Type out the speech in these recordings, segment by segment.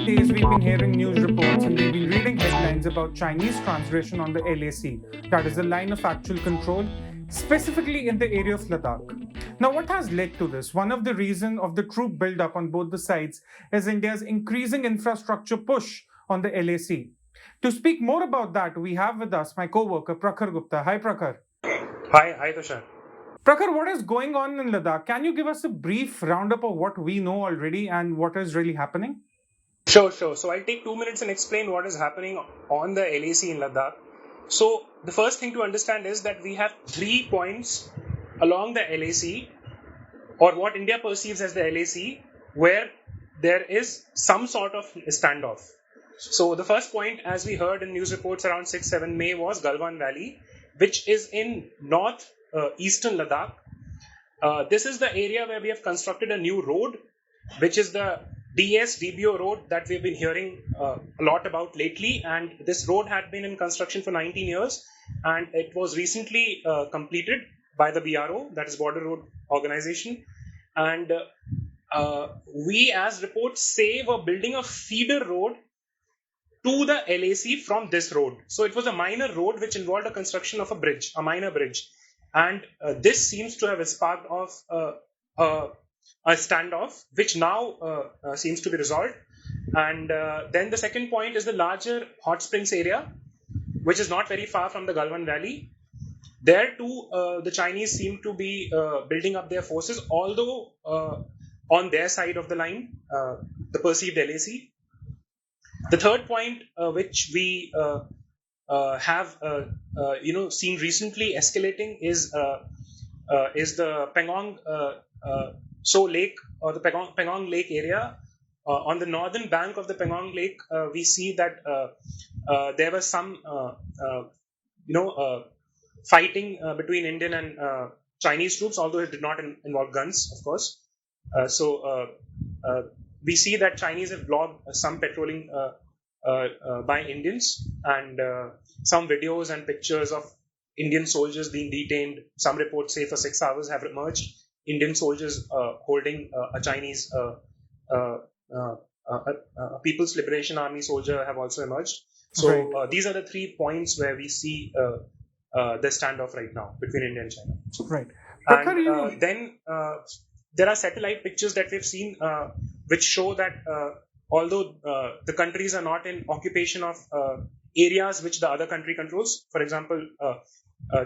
days, we've been hearing news reports and we've been reading headlines about Chinese transgression on the LAC, that is the line of actual control, specifically in the area of Ladakh. Now, what has led to this? One of the reasons of the troop buildup on both the sides is India's increasing infrastructure push on the LAC. To speak more about that, we have with us my co-worker Prakhar Gupta. Hi, Prakhar. Hi, Tushar. Prakhar, what is going on in Ladakh? Can you give us a brief roundup of what we know already and what is really happening? Sure. So I'll take 2 minutes and explain what is happening on the LAC in Ladakh. So the first thing to understand is that we have 3 points along the LAC, or what India perceives as the LAC, where there is some sort of standoff. So the first point, as we heard in news reports around 6-7 May, was Galwan Valley, which is in north eastern Ladakh. This is the area where we have constructed a new road, which is the DBO road that we've been hearing a lot about lately. And this road had been in construction for 19 years, and it was recently completed by the BRO, that is Border Road Organization. And we, as reports say, were building a feeder road to the LAC from this road. So it was a minor road which involved a construction of a minor bridge. And this seems to have sparked off a standoff, which now seems to be resolved. And then the second point is the larger hot springs area, which is not very far from the Galwan Valley. There too, the Chinese seem to be building up their forces, although on their side of the line, the perceived LAC. The third point, which we have seen recently escalating, is the Pangong So Lake, or the Pangong Lake area. On the northern bank of the Pangong Lake, we see that there was some fighting between Indian and Chinese troops, although it did not involve guns, of course. We see that Chinese have blocked some patrolling by Indians, and some videos and pictures of Indian soldiers being detained. Some reports say for 6 hours have emerged. Indian soldiers holding a Chinese People's Liberation Army soldier have also emerged. So these are the 3 points where we see the standoff right now between India and China. Right. And then there are satellite pictures that we've seen which show that although the countries are not in occupation of areas which the other country controls, for example,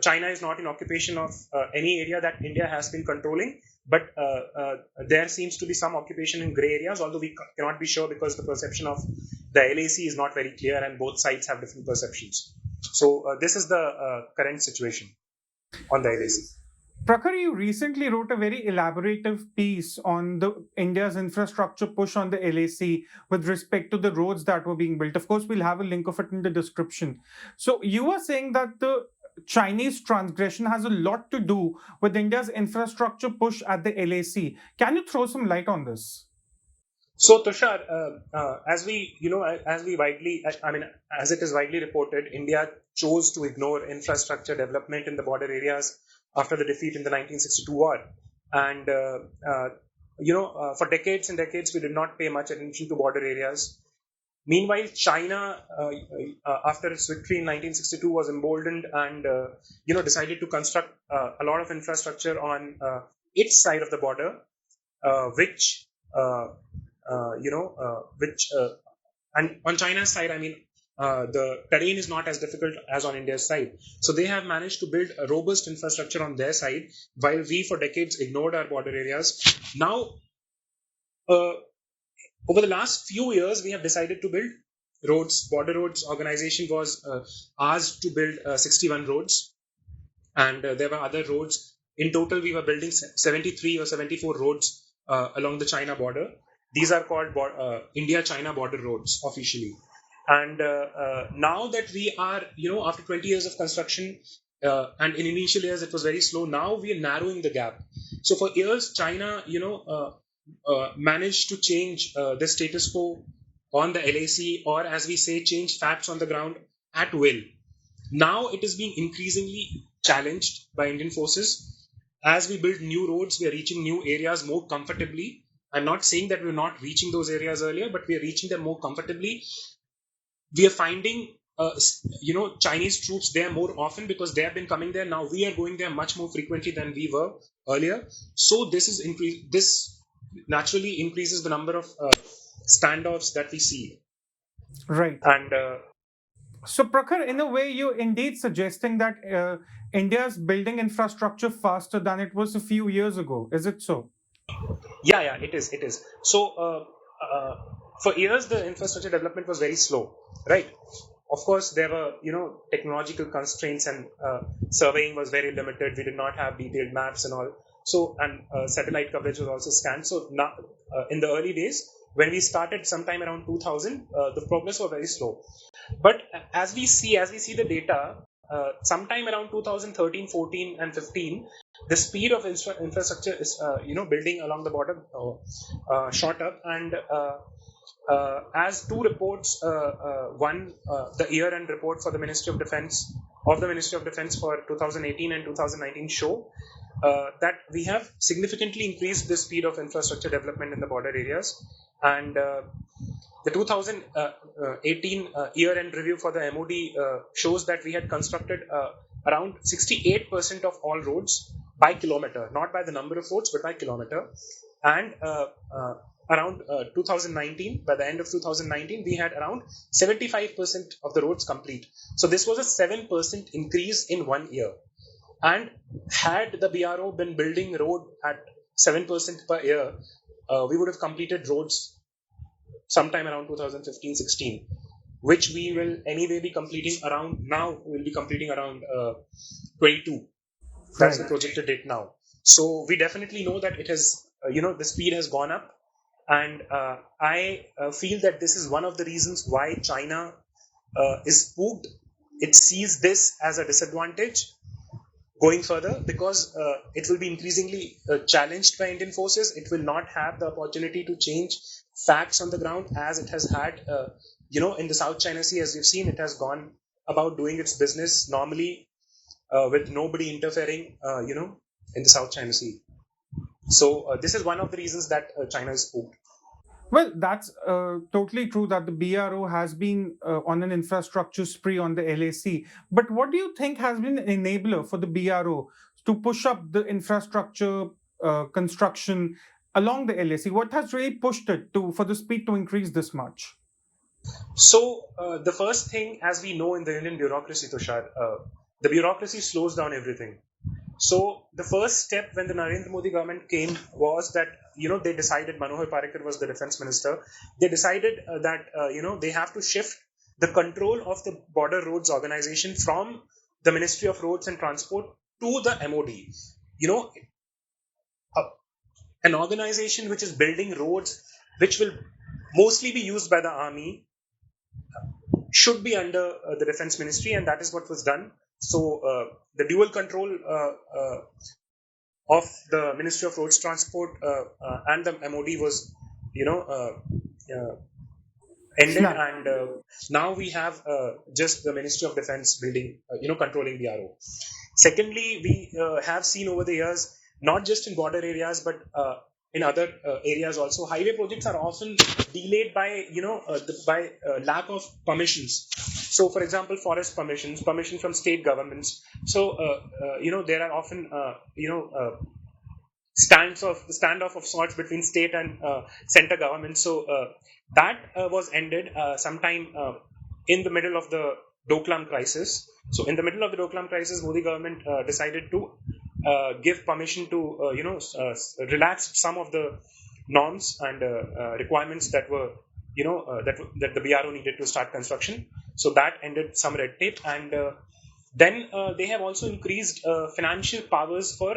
China is not in occupation of any area that India has been controlling, but there seems to be some occupation in grey areas, although we cannot be sure because the perception of the LAC is not very clear and both sides have different perceptions. So this is the current situation on the LAC. Prakhar, you recently wrote a very elaborative piece on the India's infrastructure push on the LAC with respect to the roads that were being built. Of course, we'll have a link of it in the description. So you were saying that the Chinese transgression has a lot to do with India's infrastructure push at the LAC. Can you throw some light on this? So Tushar, as it is widely reported, India chose to ignore infrastructure development in the border areas after the defeat in the 1962 war, and for decades and decades we did not pay much attention to border areas. Meanwhile, China, after its victory in 1962, was emboldened and decided to construct a lot of infrastructure on its side of the border, and on China's side, the terrain is not as difficult as on India's side. So they have managed to build a robust infrastructure on their side, while we for decades ignored our border areas. Now, over the last few years, we have decided to build roads. Border Roads Organization was asked to build 61 roads, and there were other roads. In total, we were building 73 or 74 roads along the China border. These are called India-China border roads officially. And now that we are, after 20 years of construction, and in initial years it was very slow, now we are narrowing the gap. So for years, China, managed to change the status quo on the LAC, or as we say, change facts on the ground at will. Now it is being increasingly challenged by Indian forces. As we build new roads, we are reaching new areas more comfortably. I'm not saying that we're not reaching those areas earlier, but we are reaching them more comfortably. We are finding Chinese troops there more often because they have been coming there. Now we are going there much more frequently than we were earlier. So this naturally increases the number of standoffs that we see. Right. And So, Prakhar, in a way, you're indeed suggesting that India is building infrastructure faster than it was a few years ago. Is it so? yeah, it is. So for years the infrastructure development was very slow, right? Of course, there were technological constraints, and surveying was very limited. We did not have detailed maps and all. So, and satellite coverage was also scant. So now, in the early days, when we started sometime around 2000, the progress was very slow. But as we see the data, sometime around 2013, 14, and 15, the speed of infrastructure is building along the border shot up, and as two reports, one the year-end report for the Ministry of Defense for 2018 and 2019 show that we have significantly increased the speed of infrastructure development in the border areas, and the 2018 year-end review for the MOD shows that we had constructed around 68% of all roads by kilometer, not by the number of roads, but by kilometer. And around 2019, by the end of 2019, we had around 75% of the roads complete. So this was a 7% increase in 1 year. And had the BRO been building road at 7% per year, we would have completed roads sometime around 2015-16, which we will anyway be completing around now. We'll be completing around 22. That's the projected date now. So we definitely know that it has, the speed has gone up. And I feel that this is one of the reasons why China is spooked. It sees this as a disadvantage going further, because it will be increasingly challenged by Indian forces. It will not have the opportunity to change facts on the ground as it has had, in the South China Sea. As we've seen, it has gone about doing its business normally with nobody interfering, in the South China Sea. So this is one of the reasons that China is spooked. Well, that's totally true that the BRO has been on an infrastructure spree on the LAC. But what do you think has been an enabler for the BRO to push up the infrastructure construction along the LAC? What has really pushed it for the speed to increase this much? So the first thing, as we know in the Indian bureaucracy, Tushar, the bureaucracy slows down everything. So the first step when the Narendra Modi government came was that they decided, Manohar Parrikar was the defense minister. They decided that they have to shift the control of the border roads organization from the Ministry of Roads and Transport to the MOD. An organization which is building roads, which will mostly be used by the army, should be under the defense ministry, and that is what was done. So the dual control of the Ministry of Roads Transport and the MOD was, ended, and now we have just the Ministry of Defense building, controlling BRO. Secondly, we have seen over the years, not just in border areas, but in other areas also, highway projects are often delayed by lack of permissions. So, for example, forest permission from state governments. So, there are often standoff of sorts between state and center government. So that was ended sometime in the middle of the Doklam crisis. So in the middle of the Doklam crisis, Modi government decided to give permission to relax some of the norms and requirements that were that the BRO needed to start construction. So that ended some red tape, and then they have also increased financial powers for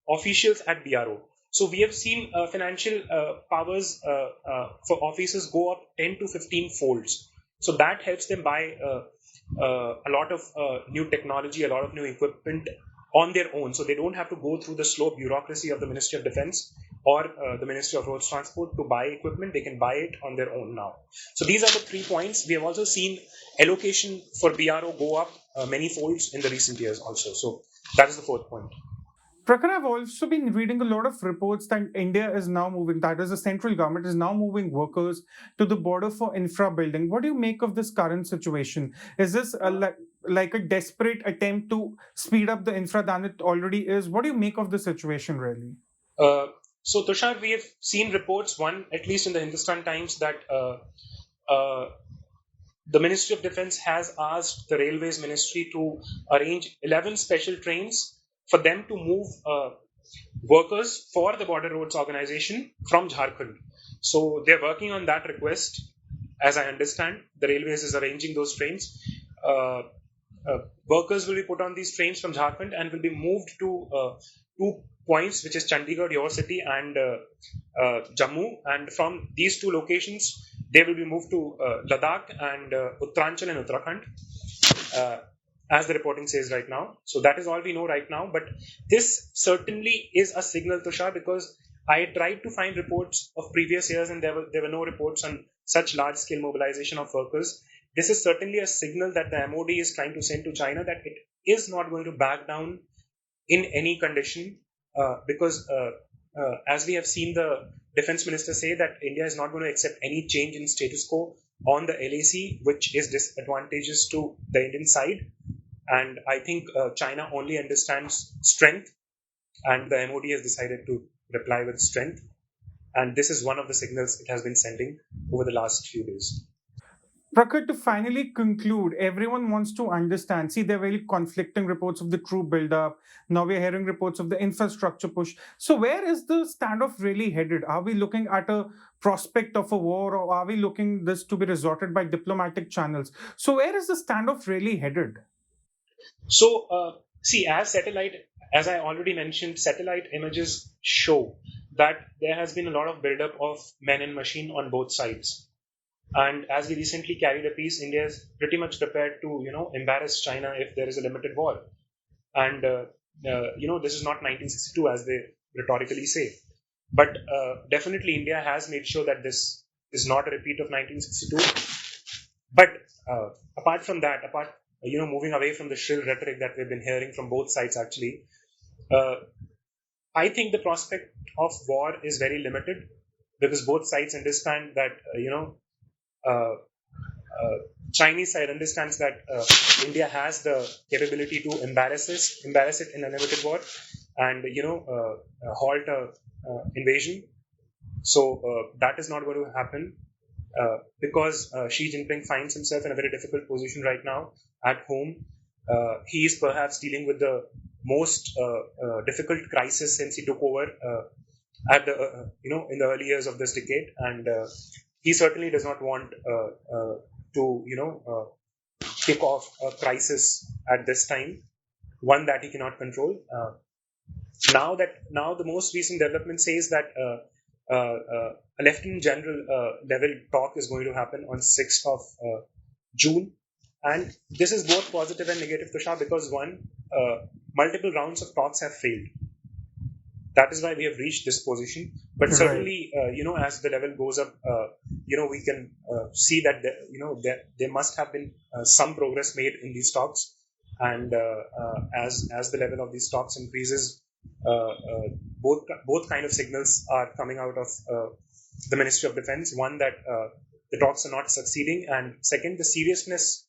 officials at BRO. So we have seen financial powers for officers go up 10 to 15 folds. So that helps them buy a lot of new technology, a lot of new equipment on their own. So they don't have to go through the slow bureaucracy of the Ministry of Defense or the Ministry of Roads Transport to buy equipment. They can buy it on their own now. So these are the 3 points. We have also seen allocation for BRO go up many folds in the recent years also. So that is the 4th point. Prakhar, I've also been reading a lot of reports that India is now moving, that is, the central government is now moving workers to the border for infra building. What do you make of this current situation? Is this like a desperate attempt to speed up the infra than it already is? What do you make of the situation, really? So, Tushar, we have seen reports, one at least in the Hindustan Times, that the Ministry of Defense has asked the Railways Ministry to arrange 11 special trains for them to move workers for the Border Roads Organization from Jharkhand. So they're working on that request. As I understand, the Railways is arranging those trains. Workers will be put on these trains from Jharkhand and will be moved to two points, which is Chandigarh, your city, and Jammu. And from these two locations, they will be moved to Ladakh and Uttaranchal and Uttarakhand, as the reporting says right now. So that is all we know right now. But this certainly is a signal, Tushar, because I tried to find reports of previous years and there were no reports on such large-scale mobilization of workers. This is certainly a signal that the MOD is trying to send to China that it is not going to back down in any condition, because as we have seen the defense minister say that India is not going to accept any change in status quo on the LAC, which is disadvantageous to the Indian side. And I think China only understands strength, and the MOD has decided to reply with strength. And this is one of the signals it has been sending over the last few days. Prakhar, to finally conclude, everyone wants to understand. See, there are very conflicting reports of the troop buildup. Now we're hearing reports of the infrastructure push. So, where is the standoff really headed? Are we looking at a prospect of a war, or are we looking this to be resorted by diplomatic channels? So, where is the standoff really headed? So, see, as I already mentioned, satellite images show that there has been a lot of buildup of men and machine on both sides. And as we recently carried a piece, India is pretty much prepared to, embarrass China if there is a limited war. And, this is not 1962 as they rhetorically say. But definitely India has made sure that this is not a repeat of 1962. But apart from that, moving away from the shrill rhetoric that we've been hearing from both sides actually, I think the prospect of war is very limited because both sides understand that, Chinese side understands that India has the capability to embarrass it in a limited war, and halt invasion. So that is not going to happen because Xi Jinping finds himself in a very difficult position right now at home. He is perhaps dealing with the most difficult crisis since he took over at the in the early years of this decade, and he certainly does not want to kick off a crisis at this time, one that he cannot control. Now the most recent development says that a lieutenant general level talk is going to happen on 6th of June, and this is both positive and negative, Tushar, because one, multiple rounds of talks have failed. That is why we have reached this position. But certainly, as the level goes up, we can see that there must have been some progress made in these talks, and as the level of these talks increases, both kind of signals are coming out of the Ministry of Defense. One, that the talks are not succeeding, and second, the seriousness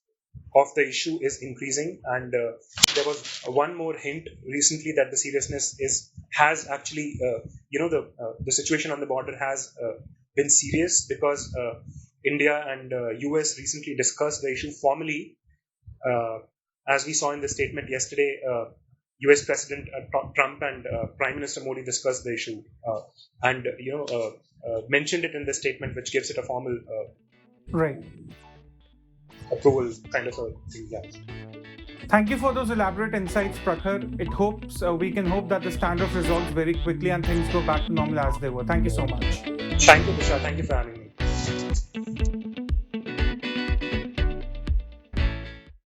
of the issue is increasing. And there was one more hint recently that the seriousness has actually the situation on the border has been serious, because India and US recently discussed the issue formally. As we saw in the statement yesterday, US President Trump and Prime Minister Modi discussed the issue and mentioned it in the statement, which gives it a formal approval kind of a thing. Yeah. Thank you for those elaborate insights, Prakhar. We can hope that the standoff resolves very quickly and things go back to normal as they were. Thank you so much. Thank you, Tushar. Thank you for having me.